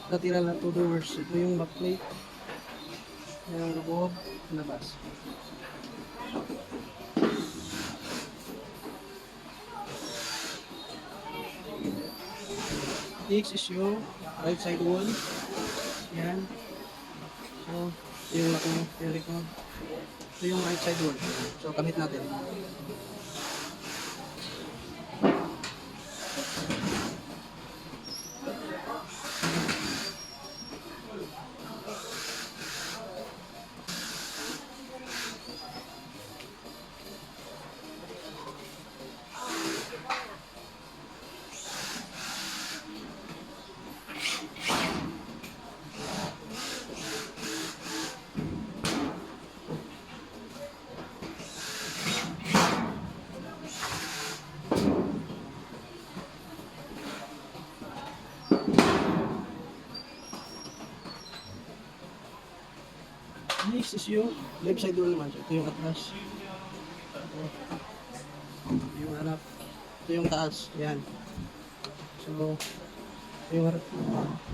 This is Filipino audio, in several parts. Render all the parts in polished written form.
natira na 2 doors. Ito yung backplate. Yung loob, labas. Next is yung right side wall. Yan. So, yung laki yung likod. Ito yung right side wall. So, kabit natin. Next is yung left side wall naman. So, ito yung atras. Ito yung harap. Ito yung taas. Yan. So, ito yung harap.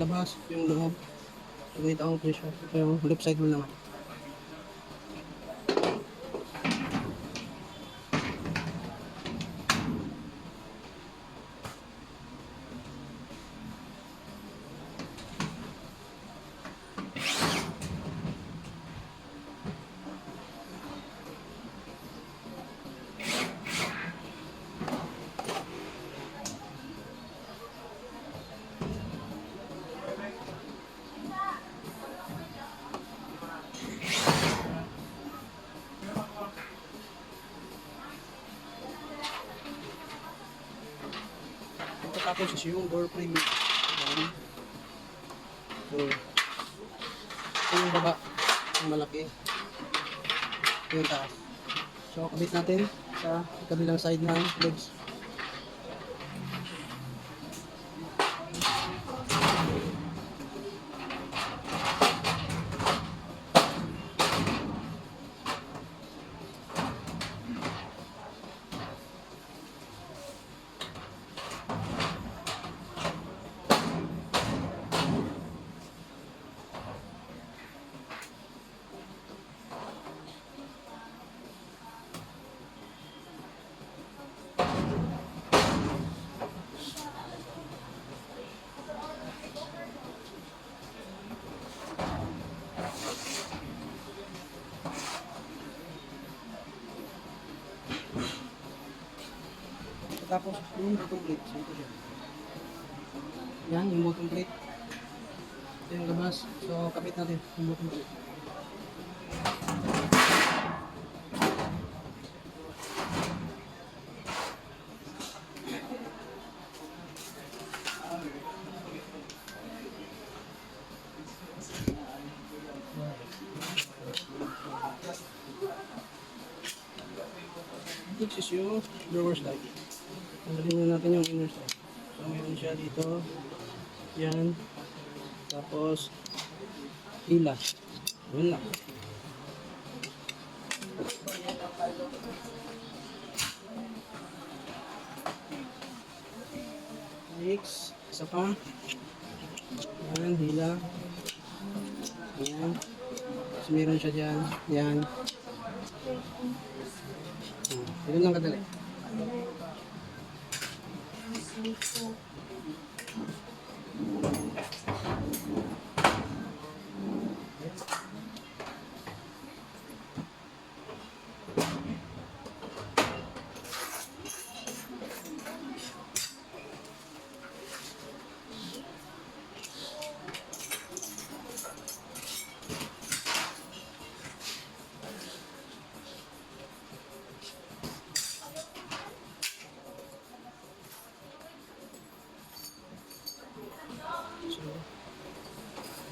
Labas. Ito yung loob. So, ganito ang pressure. Ito yung left side wall naman. Tapos is yung door frame. Ayan. So, ito yung baba. Yung malaki. Ito yung taas. So, kabit natin sa kabilang side ng legs. Tapos yung bottom plate. So, ito siya. Yan, yung bottom plate. Ito yung labas. So, kapit natin yung bottom plate. Next is yung drawer slide. Tanggalin na natin yung inner slide. So, mayroon siya dito. Yan. Tapos, hila. Yun lang. Next, isa pa. Yan, hila. Yan. So, meron siya dyan. Yan. Ganun lang kadali.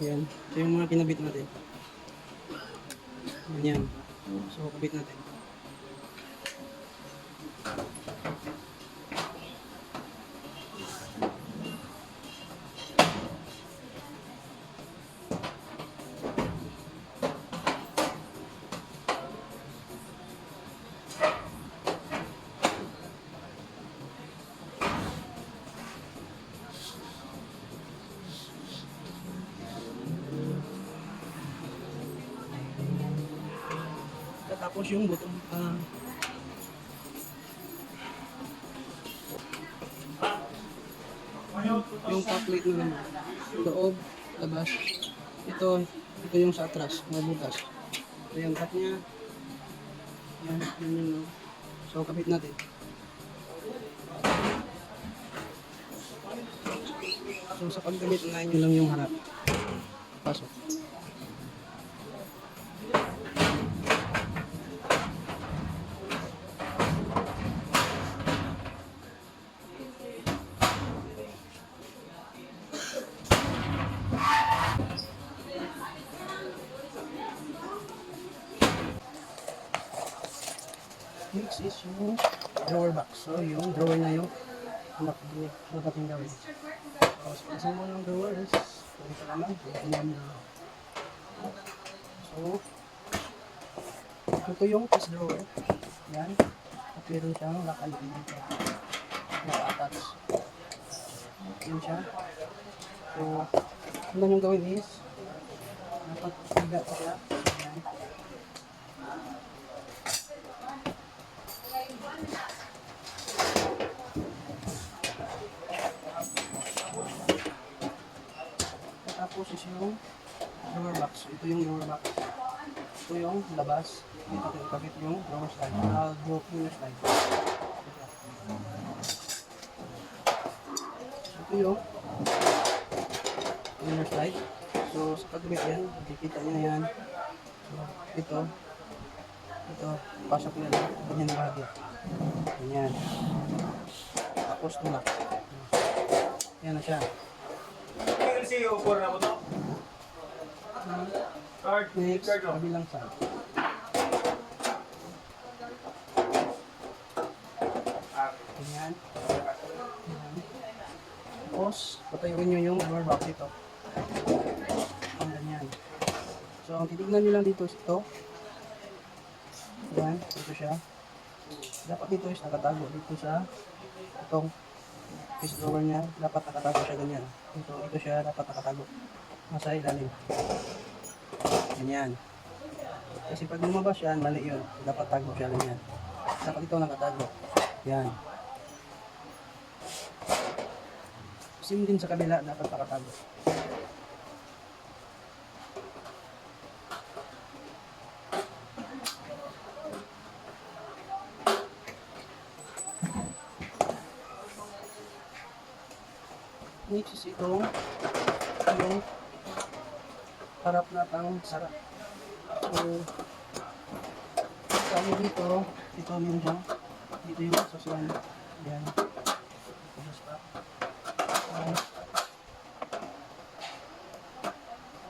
Yan. Ito yung mga kinabit natin. Yan. So, kabit natin. Tapos yung bottom, yung top plate na naman. Loob, labas. Ito yung sa atras, may butas. Ito yung top niya. Yan yun. No? So, kapit natin. So, sa paggamit, unahin nyo lang yung harap. Pasok. Next is yung drawer box. So, yung drawer na yung dapat yung gawin. So, pasin mo ng drawer is ganito naman. So, ito yung first drawer. Yan. At meron siyang nakalipin dito. Naka-attach. Yan siya. So, ano yung gawin is dapat higa ko siya. Yan. Tapos is yung drawer box. Ito yung drawer box. Ito yung labas. Dito yung kapit yung drawer slide. Drawer slide. Ito yung inner slide. So sa paggamit yan, makikita nyo na yan. So ito, pasok nyo lang. Ganyan na bahagya. Ganyan. Tapos tulak. Yan na siya. Next, kabilang side. Ganyan. Tapos, patayuin nyo yung drawer box dito. Ang ganyan. So, ang titignan nyo lang dito is ito. Yan, ito siya. Dapat dito is nakatago dito sa itong face drawer niya. Dapat nakatago siya ganyan. Ito siya dapat nakatago. Nasa ilalim. Ganyan. Kasi pag lumabas yan, mali yun. Dapat tago siya ganyan. Dapat ito nakatago. Yan. Same din sa kabila, dapat nakatago. Next is yung harap na pang sarap. So, kami dito meron siya. Dito yung sasyan. Yan. Tapos pa.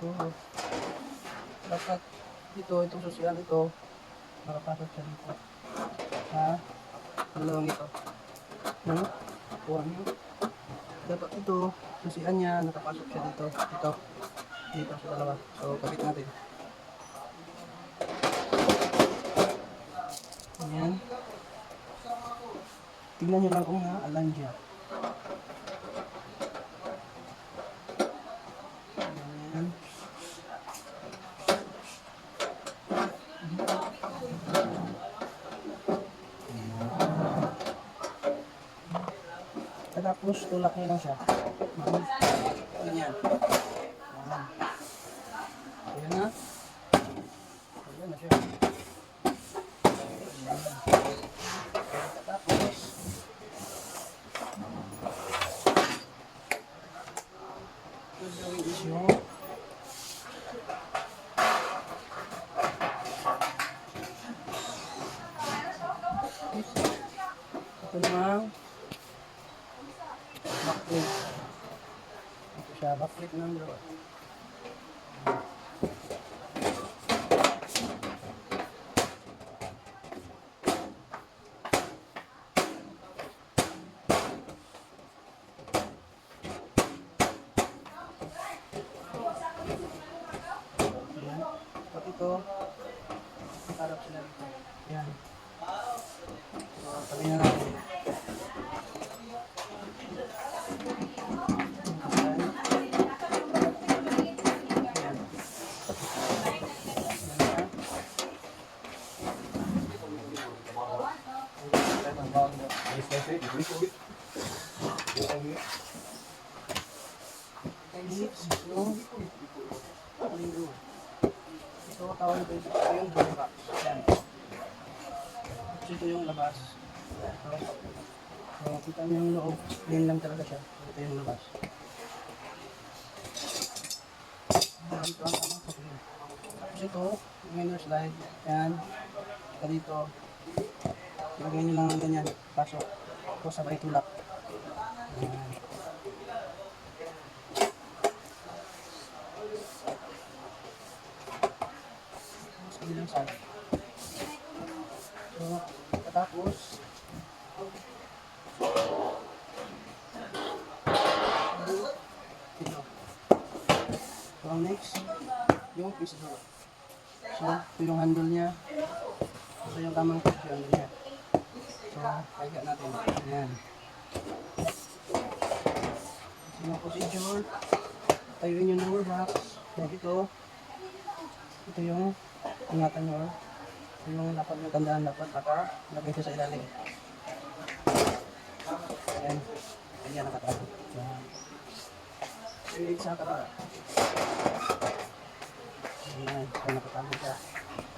So, dapat dito, itong sasyan ito, makapasok siya dito. Ha? Dalawang ito. No? Kuha nyo. Dapat ito, sasyan niya, nakapasok siya dito. Dito sa dalawa. So, kapit natin. Ayan. Tignan nyo lang kung na-align siya. Ayan. Tapos, tulak nyo lang siya. Ganyan. Ayan na. Ayan na siya. Tapos, gagawin is yung ito namang backplate. Ito siya, backplate ng drawer. Ito, harap sila dito. Yan. So, sabi na natin. Yan. Ito, tawag ito yung buka. Yan. Ito yung labas. So, kita mo yung loob. Plain lang talaga siya. Ito yung labas. Ito ang tamang kapilin. Tapos ito, yung inner slide. Yan. Ito dito. Lagyan nyo lang ang ganyan. Pasok. Ito sabay tulak. Yan. Tapos kabilang side. So, katapos, ito. So, ang next, yung piece door. So, ito yung handle niya. Ito yung tamang position niya. So, kaya natin. Ayan. So, yung procedure, tayuin yung lower box. So, ito yung ingatan nyo. Ito yung dapat nyo tandaan, dapat lagay ito sa ilalim. Ayan. Ayan, nakatago. So, yung isa katago. Ayan, so nakatago siya.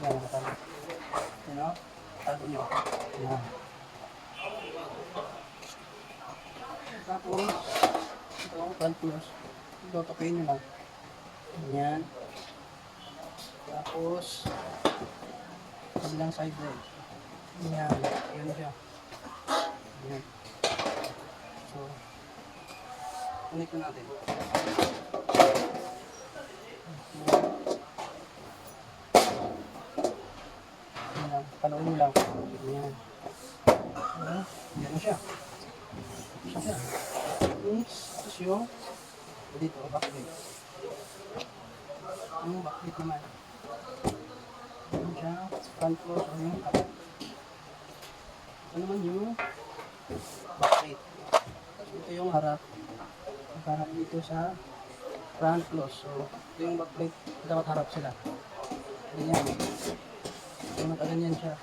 Ayan, nakatago. Ayan o, tago nyo. Ayan. Tapos, ito ang front close. Ito, tapayin nyo lang. Ayan. Tapos, kabilang side leg. Ayan, ayan siya. Ayan. So, connect na natin. Ayan, paluin mo lang. Ayan. Ayan, ayan na siya. Ayan siya. Tapos yung, dito, backlit. Yung backlit naman. Ayan siya, front close, o yung up. Ito naman yung backlit. Ito yung harap. Harap dito sa front close. So, ito yung backplate. Dapat harap sila. Ganyan. So, nakaganyan siya.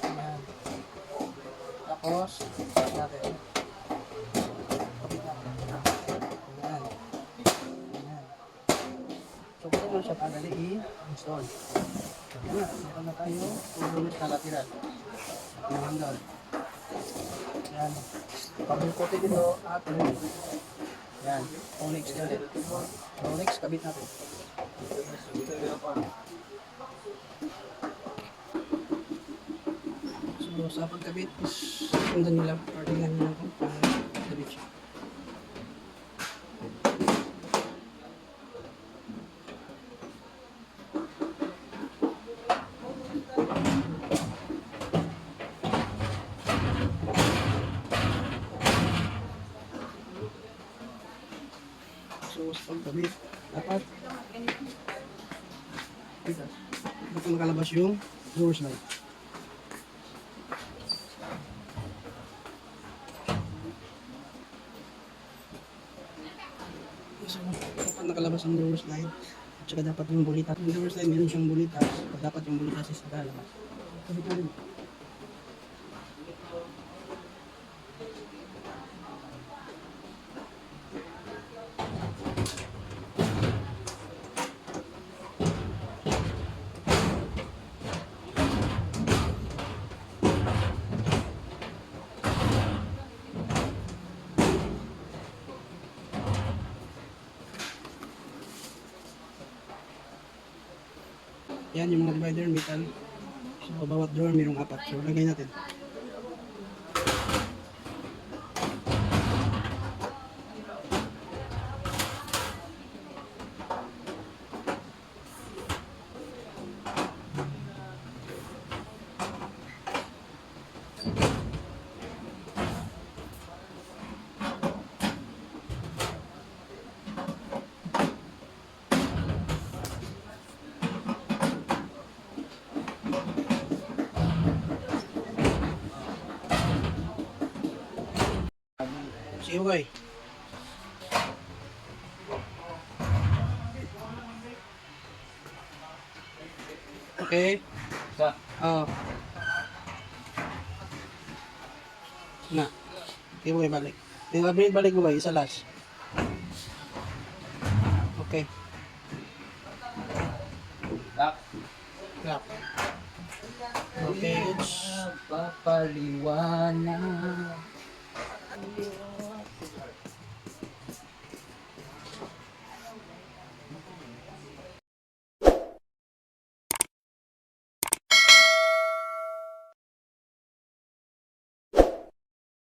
Ayan. Tapos, kapit natin. Kapit natin. Ayan. Ayan. So, kung ano siya padali i-install. Ayan na. Meron na tayo. Pululit na lateral. Yung handle. Ayan. Pagbukotin dito at ulit. Yan. Onyx ulit. Onyx, kabit natin. So, sa pagkabit, sundan nyo lang. Or tingnan nyo lang kung paano kabit siya. So, sa pagkabit, dapat makalabas yung door slide. So, dapat nakalabas ang door slide. At saka dapat yung bulitas. Yung door slide, meron siyang bulitas. Dapat yung bulitas is nakalabas. Kabit na rin. Yan yung mga divider metal. So, bawat drawer mayroong apat. So, lagay natin. See you guys. Okay. Sa Oh. Na. Hindi mo ibalik. Balik mo ba? Isa last. Okay. Lock. Lock. Okay. Papaliwanag.